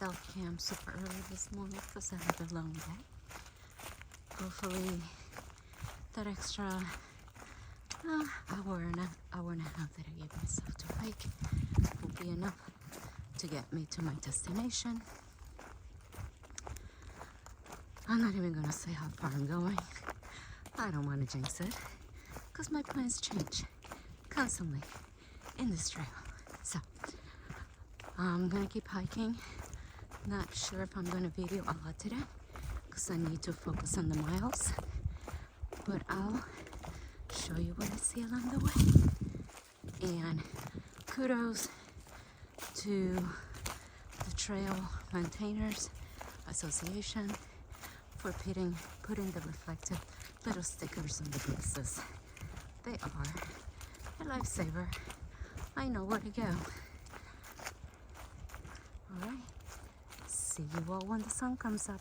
self-cam super early this morning because I had a long day. Hopefully that extra hour and a half that I gave myself to hike will be enough to get me to my destination. I'm not even gonna say how far I'm going. I don't want to jinx it because my plans change constantly in this trail. So I'm gonna keep hiking. Not sure if I'm gonna video a lot today because I need to focus on the miles, but I'll show you what I see along the way. And kudos to the Trail Maintainers Association for putting the reflective little stickers on the bases. They are a lifesaver. I know where to go. All right. See you all when the sun comes up.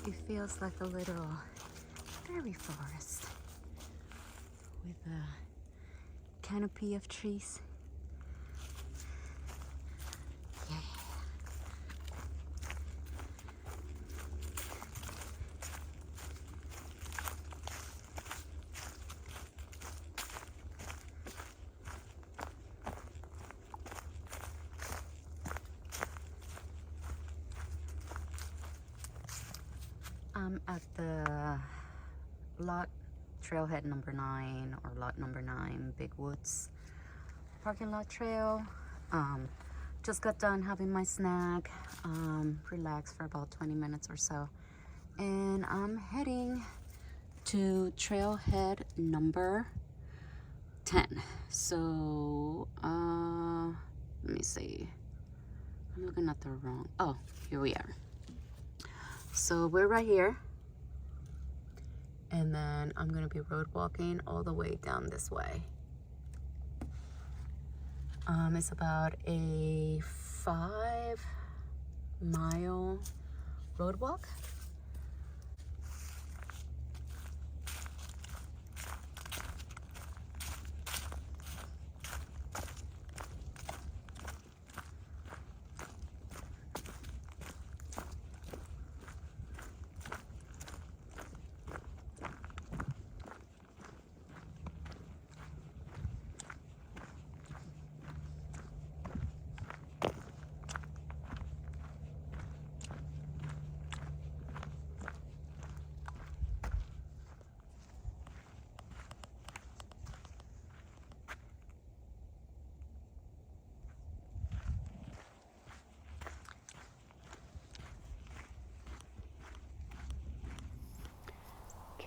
It feels like a little fairy forest with a canopy of trees. Yeah. I'm at the lot trailhead number 9 or lot number 9 Big Woods parking lot trail. Just got done having my snack, relaxed for about 20 minutes or so, and I'm heading to trailhead number 10. So let me see, I'm looking at the wrong, oh, here we are. So we're right here, and then I'm gonna be road walking all the way down this way. It's about a 5-mile road walk.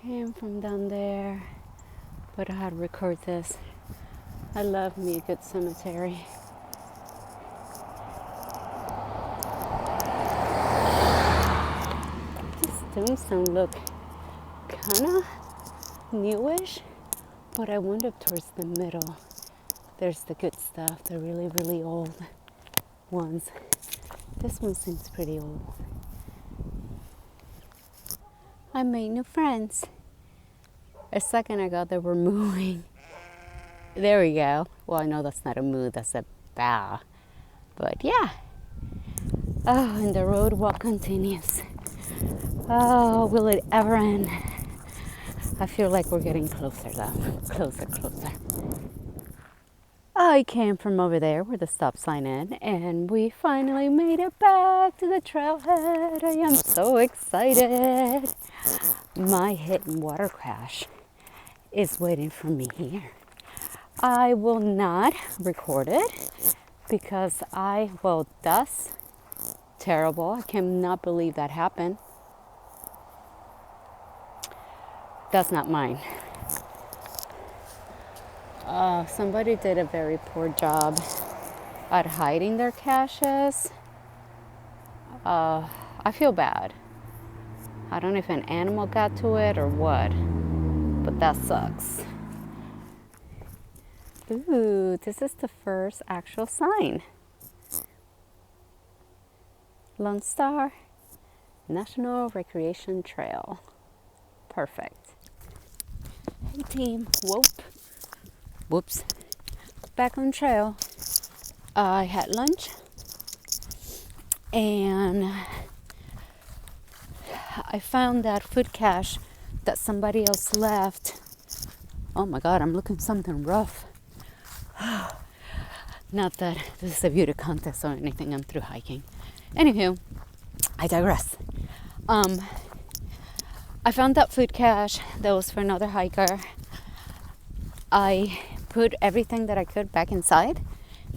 Came from down there, but I had to record this. I love me a good cemetery. These tombstones look kind of newish, but I went up towards the middle. There's the good stuff, the really, really old ones. This one seems pretty old. I made new friends. A second ago they were mooing. There we go. Well, I know that's not a moo, that's a bow. But yeah. Oh, and the road walk continues. Oh, will it ever end? I feel like we're getting closer though. Closer, closer. I came from over there where the stop sign is, and we finally made it back to the trailhead. I am so excited. My hit and water crash is waiting for me here. I will not record it because that's terrible. I cannot believe that happened. That's not mine. Somebody did a very poor job at hiding their caches. I feel bad. I don't know if an animal got to it or what, but that sucks. Ooh, this is the first actual sign. Lone Star National Recreation Trail. Perfect. Hey team, whoops. Back on trail. I had lunch and I found that food cache that somebody else left. Oh my God, I'm looking something rough. Not that this is a beauty contest or anything, I'm through hiking. Anywho, I digress. I found that food cache that was for another hiker. I put everything that I could back inside,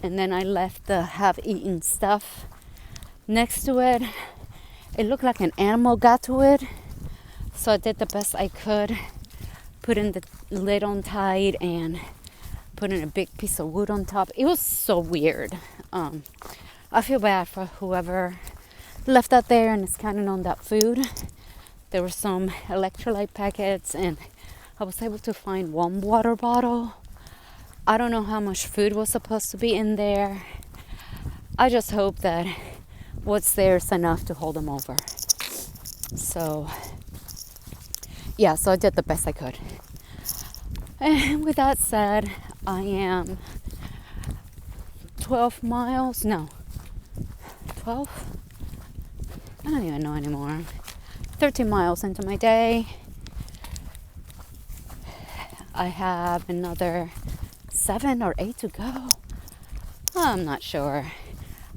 and then I left the half-eaten stuff next to it. It looked like an animal got to it, so I did the best I could, putting the lid on tight and putting a big piece of wood on top. It was so weird. I feel bad for whoever left that there and is counting on that food. There were some electrolyte packets, and I was able to find one water bottle. I don't know how much food was supposed to be in there. I just hope that what's there is enough to hold them over. So, yeah, so I did the best I could. And with that said, I am 12 miles, no, 12? I don't even know anymore. 13 miles into my day. I have another 7 or 8 to go. I'm not sure.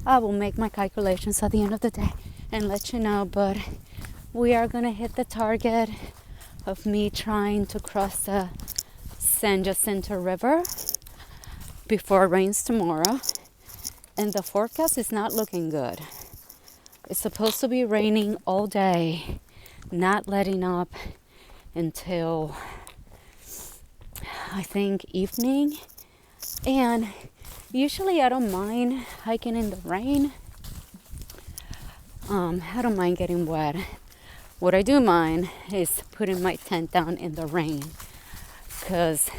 I will make my calculations at the end of the day and let you know, but we are gonna hit the target of me trying to cross the San Jacinto River before it rains tomorrow, and the forecast is not looking good. It's supposed to be raining all day, not letting up until I think evening. And usually I don't mind hiking in the rain. I don't mind getting wet. What I do mind is putting my tent down in the rain, because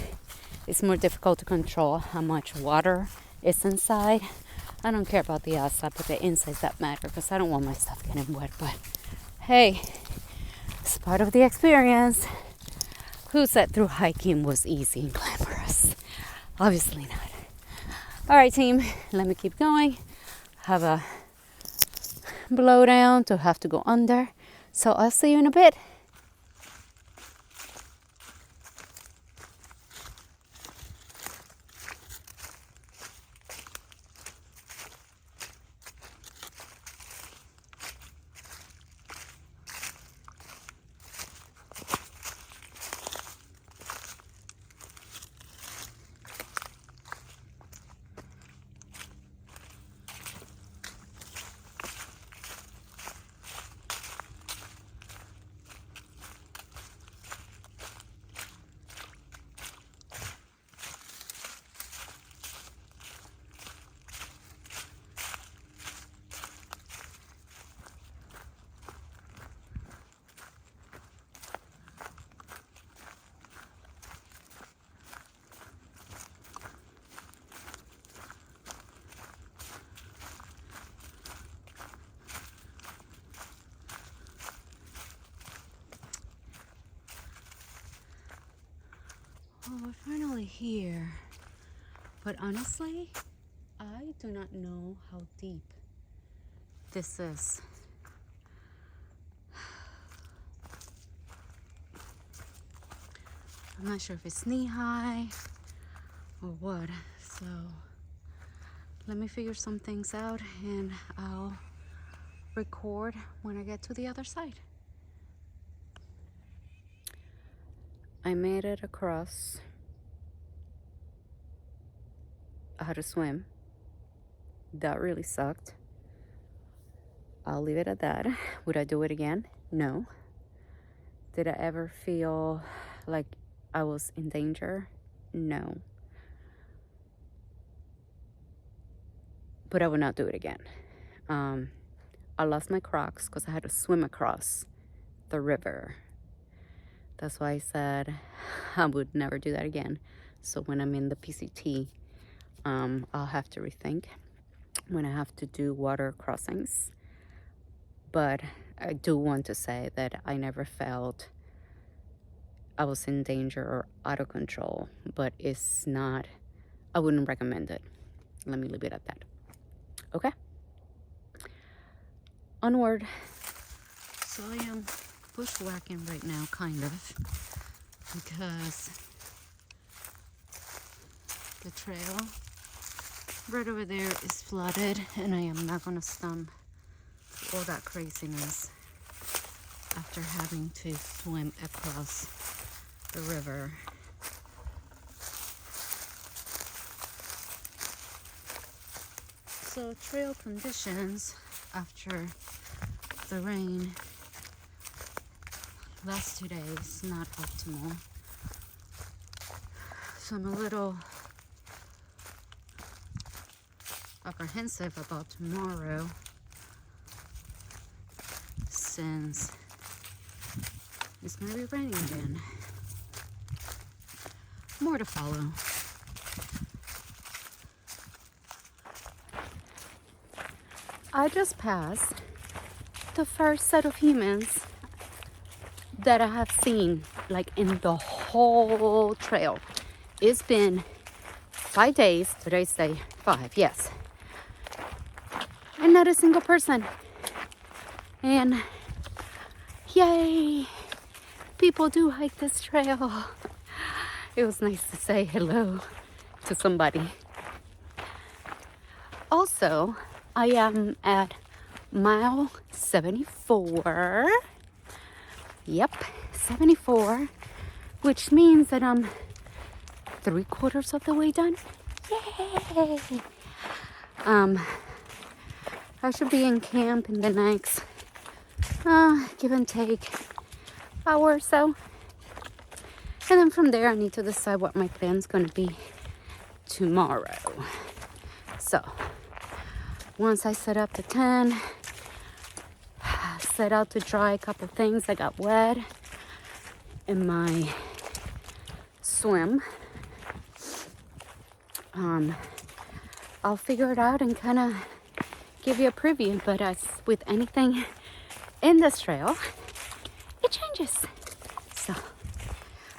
it's more difficult to control how much water is inside. I don't care about the outside, but the insides that matter, because I don't want my stuff getting wet. But hey, it's part of the experience. Who said through hiking was easy and glamorous? Obviously not. All right, team, let me keep going. Have a blowdown to have to go under. So I'll see you in a bit. Oh, we're finally here. But honestly, I do not know how deep this is. I'm not sure if it's knee high or what. So let me figure some things out and I'll record when I get to the other side. I made it across. how to swim. That really sucked. I'll leave it at that. Would I do it again? No. Did I ever feel like I was in danger? No. But I would not do it again. I lost my Crocs because I had to swim across the river. That's why I said I would never do that again. So when I'm in the PCT, I'll have to rethink when I have to do water crossings. But I do want to say that I never felt I was in danger or out of control, but it's not, I wouldn't recommend it. Let me leave it at that. Okay? Onward. So I am bushwhacking right now, kind of, because the trail right over there is flooded, and I am not gonna stomp all that craziness after having to swim across the river. So trail conditions after the rain last 2 days not optimal. So I'm a little apprehensive about tomorrow, since it's going to be raining again. More to follow. I just passed the first set of humans that I have seen, like in the whole trail. It's been 5 days. Today's day 5, yes. And not a single person. And yay, people do hike this trail. It was nice to say hello to somebody. Also, I am at mile 74. Yep, 74, which means that I'm 3/4 of the way done. Yay! I should be in camp in the next, give and take, hour or so. And then from there, I need to decide what my plan's gonna be tomorrow. So, once I set up the tent, set out to dry a couple things that got wet in my swim, I'll figure it out and kind of give you a preview. But as with anything in this trail, it changes. So,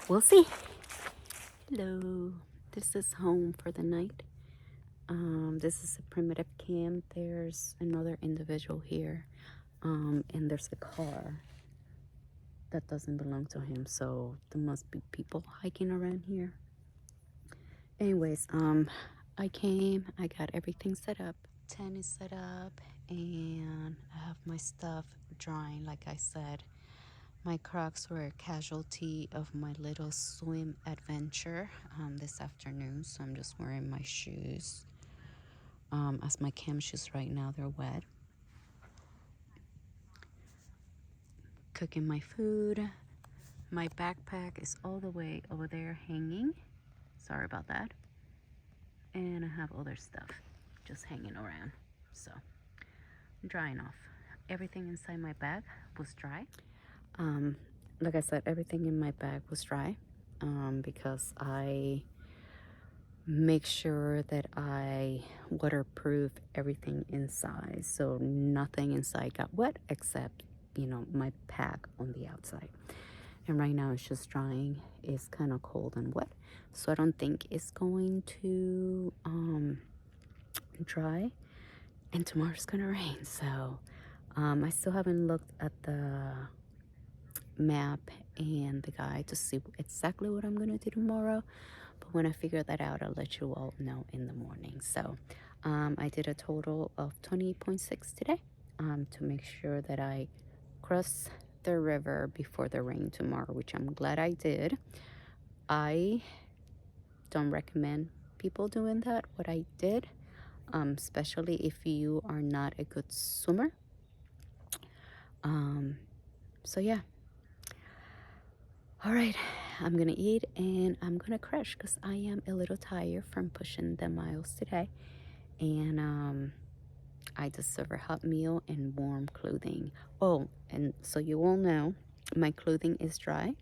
we'll see. Hello, this is home for the night. This is a primitive camp. There's another individual here, and there's a car that doesn't belong to him, so there must be people hiking around here. Anyways, I came, I got everything set up. Tent is set up, and I have my stuff drying. Like I said, my Crocs were a casualty of my little swim adventure this afternoon, so I'm just wearing my shoes. As my camp shoes right now, they're wet. Cooking my food. My backpack is all the way over there hanging. Sorry about that. And I have other stuff just hanging around. So, I'm drying off. Everything inside my bag was dry. Like I said, everything in my bag was dry because I make sure that I waterproof everything inside, so nothing inside got wet except, my pack on the outside. And right now it's just drying. It's kind of cold and wet, so I don't think it's going to dry. And tomorrow's gonna rain, so I still haven't looked at the map and the guide to see exactly what I'm gonna do tomorrow. But when I figure that out, I'll let you all know in the morning. So I did a total of 20.6 today to make sure that I cross the river before the rain tomorrow, which I'm glad I did. I don't recommend people doing that, what I did, especially if you are not a good swimmer. So yeah. All right, I'm gonna eat and I'm gonna crash because I am a little tired from pushing the miles today. And I deserve a hot meal and warm clothing. Oh, and so you all know, my clothing is dry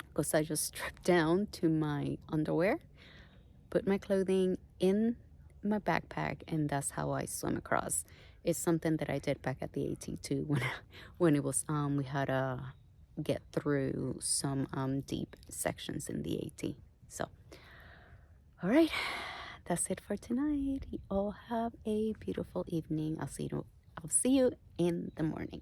because I just stripped down to my underwear, put my clothing in my backpack, and that's how I swim across. It's something that I did back at the AT too when it was we had to get through some deep sections in the AT. So, all right, that's it for tonight. You all have a beautiful evening. I'll see you in the morning.